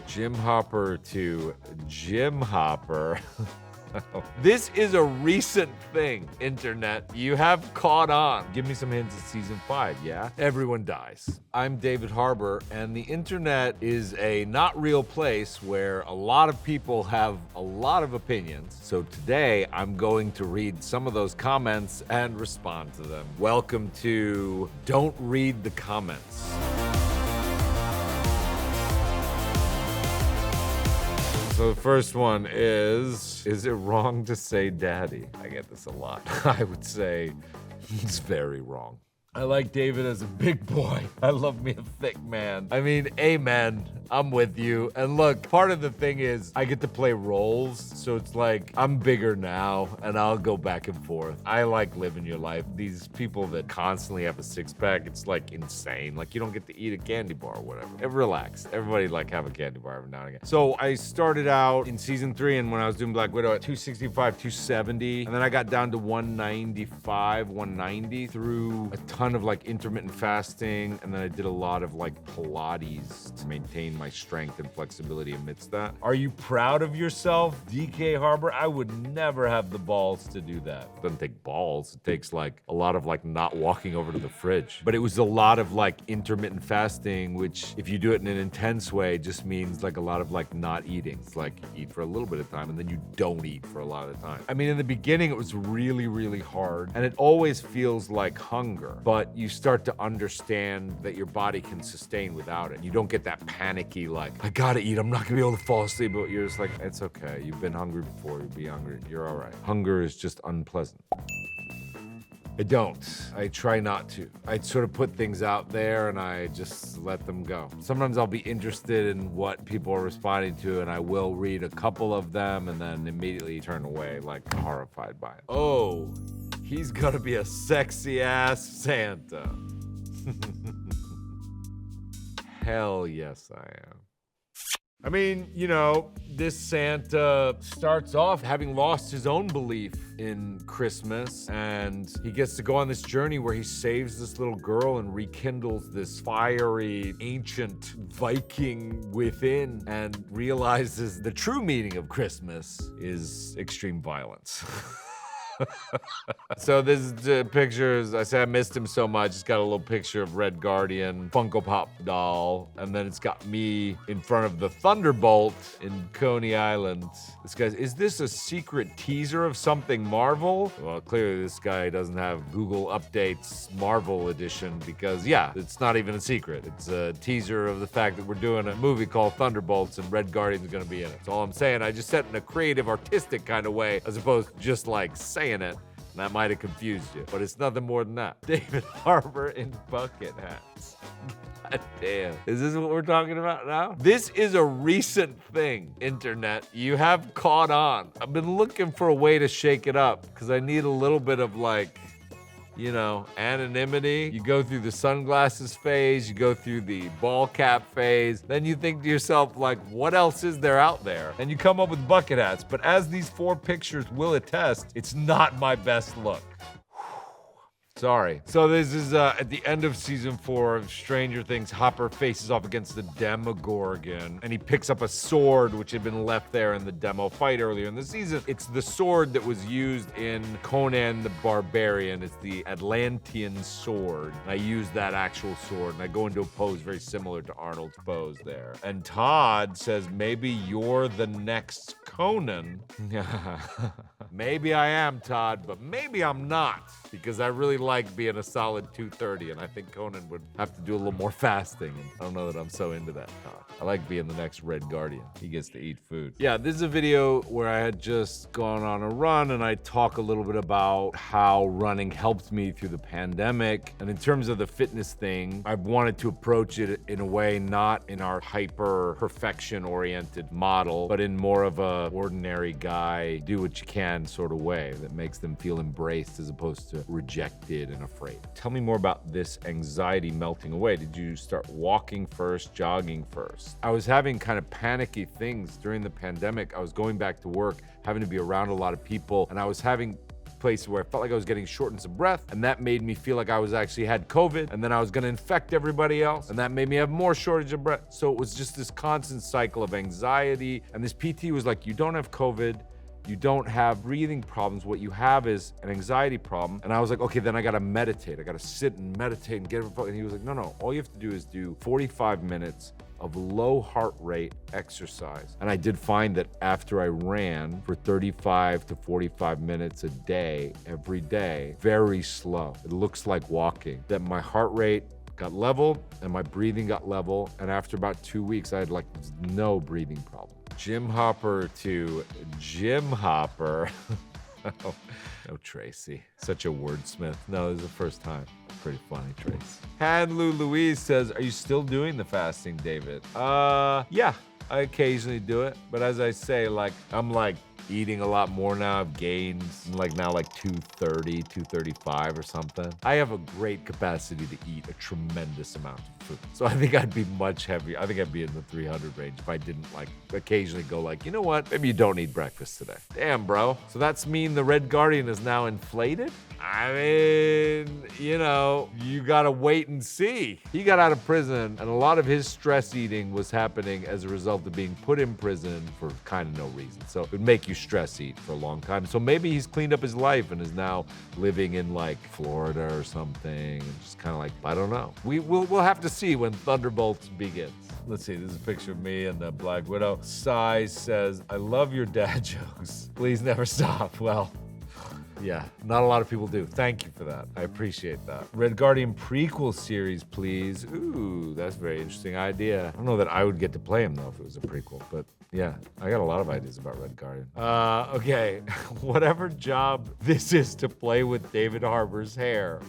Jim Hopper to Jim Hopper. This is a recent thing, internet. You have caught on. Give me some hints at season 5, yeah? Everyone dies. I'm David Harbour, and the internet is a not real place where a lot of people have a lot of opinions. So today, I'm going to read some of those comments and respond to them. Welcome to Don't Read the Comments. So the first one is it wrong to say daddy? I get this a lot. I would say it's very wrong. I like David as a big boy. I love me a thick man. I mean, amen. I'm with you. And look, part of the thing is I get to play roles. So it's like I'm bigger now and I'll go back and forth. I like living your life. These people that constantly have a six pack, it's like insane. Like you don't get to eat a candy bar or whatever. Relax. Everybody like have a candy bar every now and again. So I started out in season 3 and when I was doing Black Widow at 265, 270. And then I got down to 195, 190 through a ton of like intermittent fasting, and then I did a lot of like Pilates to maintain my strength and flexibility amidst that. Are you proud of yourself, DK Harbour? I would never have the balls to do that. It doesn't take balls. It takes like a lot of like not walking over to the fridge. But it was a lot of like intermittent fasting, which if you do it in an intense way, just means like a lot of like not eating. It's like you eat for a little bit of time and then you don't eat for a lot of the time. I mean, in the beginning, it was really, really hard, and it always feels like hunger. But you start to understand that your body can sustain without it. You don't get that panicky, like, I gotta eat, I'm not gonna be able to fall asleep, but you're just like, it's okay. You've been hungry before, you'll be hungry, you're all right. Hunger is just unpleasant. I don't. I try not to. I sort of put things out there and I just let them go. Sometimes I'll be interested in what people are responding to and I will read a couple of them and then immediately turn away, like horrified by it. Oh, he's gonna be a sexy ass Santa. Hell yes, I am. I mean, you know, this Santa starts off having lost his own belief in Christmas, and he gets to go on this journey where he saves this little girl and rekindles this fiery, ancient Viking within, and realizes the true meaning of Christmas is extreme violence. So this is the pictures. I say I missed him so much. It's got a little picture of Red Guardian, Funko Pop doll, and then it's got me in front of the Thunderbolt in Coney Island. This guy's, is this a secret teaser of something Marvel? Well, clearly this guy doesn't have Google Updates Marvel Edition because, yeah, it's not even a secret. It's a teaser of the fact that we're doing a movie called Thunderbolts and Red Guardian's gonna be in it. That's all I'm saying. I just said it in a creative, artistic kind of way as opposed to just like saying it. That might have confused you, but it's nothing more than that. David Harbour in bucket hats. God damn. Is this what we're talking about now? This is a recent thing, internet. You have caught on. I've been looking for a way to shake it up because I need a little bit of like, you know, anonymity. You go through the sunglasses phase, you go through the ball cap phase, then you think to yourself, like, what else is there out there? And you come up with bucket hats. But as these 4 pictures will attest, it's not my best look. Sorry. So this is at the end of season 4 of Stranger Things. Hopper faces off against the Demogorgon, and he picks up a sword which had been left there in the demo fight earlier in the season. It's the sword that was used in Conan the Barbarian. It's the Atlantean sword. And I use that actual sword, and I go into a pose very similar to Arnold's pose there. And Todd says, maybe you're the next Conan. Maybe I am, Todd, but maybe I'm not, because I really like being a solid 230, and I think Conan would have to do a little more fasting, and I don't know that I'm so into that, Todd. I like being the next Red Guardian. He gets to eat food. Yeah, this is a video where I had just gone on a run, and I talk a little bit about how running helped me through the pandemic. And in terms of the fitness thing, I've wanted to approach it in a way not in our hyper perfection-oriented model, but in more of a ordinary guy, do what you can sort of way that makes them feel embraced as opposed to rejected and afraid. Tell me more about this anxiety melting away. Did you start walking first, jogging first? I was having kind of panicky things during the pandemic. I was going back to work, having to be around a lot of people, and I was having places where I felt like I was getting shortness of breath, and that made me feel like I was actually had COVID, and then I was gonna infect everybody else, and that made me have more shortage of breath. So it was just this constant cycle of anxiety, and this PT was like, you don't have COVID, you don't have breathing problems. What you have is an anxiety problem. And I was like, okay, then I gotta meditate. I gotta sit and meditate and get it. And he was like, no, all you have to do is do 45 minutes of low heart rate exercise. And I did find that after I ran for 35 to 45 minutes a day, every day, very slow, it looks like walking, that my heart rate got level and my breathing got level. And after about 2 weeks, I had like no breathing problem. Jim Hopper to Jim Hopper. Oh, Tracy. Such a wordsmith. No, this is the first time. Pretty funny, Tracy. Hanlu Louise says, are you still doing the fasting, David? Yeah, I occasionally do it. But as I say, like, I'm like eating a lot more now. I've gained like now like 230, 235 or something. I have a great capacity to eat a tremendous amount of food. So I think I'd be much heavier. I think I'd be in the 300 range if I didn't like occasionally go like, you know what? Maybe you don't eat breakfast today. Damn, bro. So that's mean the Red Guardian is now inflated? I mean, you know, you gotta wait and see. He got out of prison, and a lot of his stress eating was happening as a result of being put in prison for kind of no reason. So it would make you stress eat for a long time. So maybe he's cleaned up his life and is now living in like Florida or something, and just kind of like, I don't know. We'll have to see when Thunderbolts begins. Let's see, this is a picture of me and the Black Widow. Sai says, I love your dad jokes. Please never stop. Well, yeah, not a lot of people do. Thank you for that. I appreciate that. Red Guardian prequel series, please. Ooh, that's a very interesting idea. I don't know that I would get to play him, though, if it was a prequel. But yeah, I got a lot of ideas about Red Guardian. Okay, whatever job this is to play with David Harbour's hair,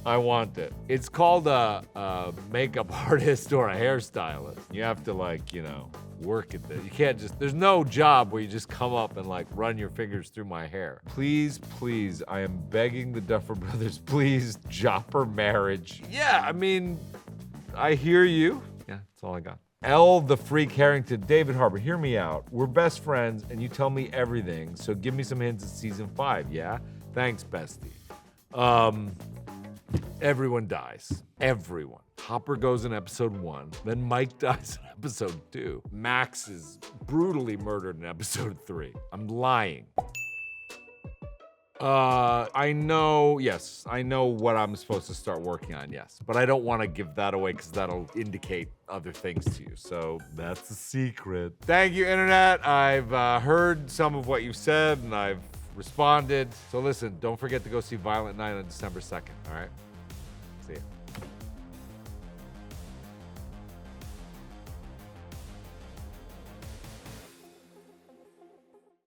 I want it. It's called a makeup artist or a hairstylist. You have to, like, you know, work at this. You can't just, there's no job where you just come up and like run your fingers through my hair. Please, please, I am begging the Duffer Brothers, please, Jopper marriage. Yeah, I mean, I hear you. Yeah, that's all I got. L the Freak Harrington, David Harbour, hear me out. We're best friends and you tell me everything, so give me some hints at season 5, yeah? Thanks, bestie. Everyone dies. Everyone. Hopper goes in episode 1, then Mike dies in episode 2. Max is brutally murdered in episode 3. I'm lying. I know what I'm supposed to start working on, yes. But I don't want to give that away because that'll indicate other things to you. So that's a secret. Thank you, Internet. I've heard some of what you said and I've responded. So listen, don't forget to go see Violent Night on December 2nd, all right?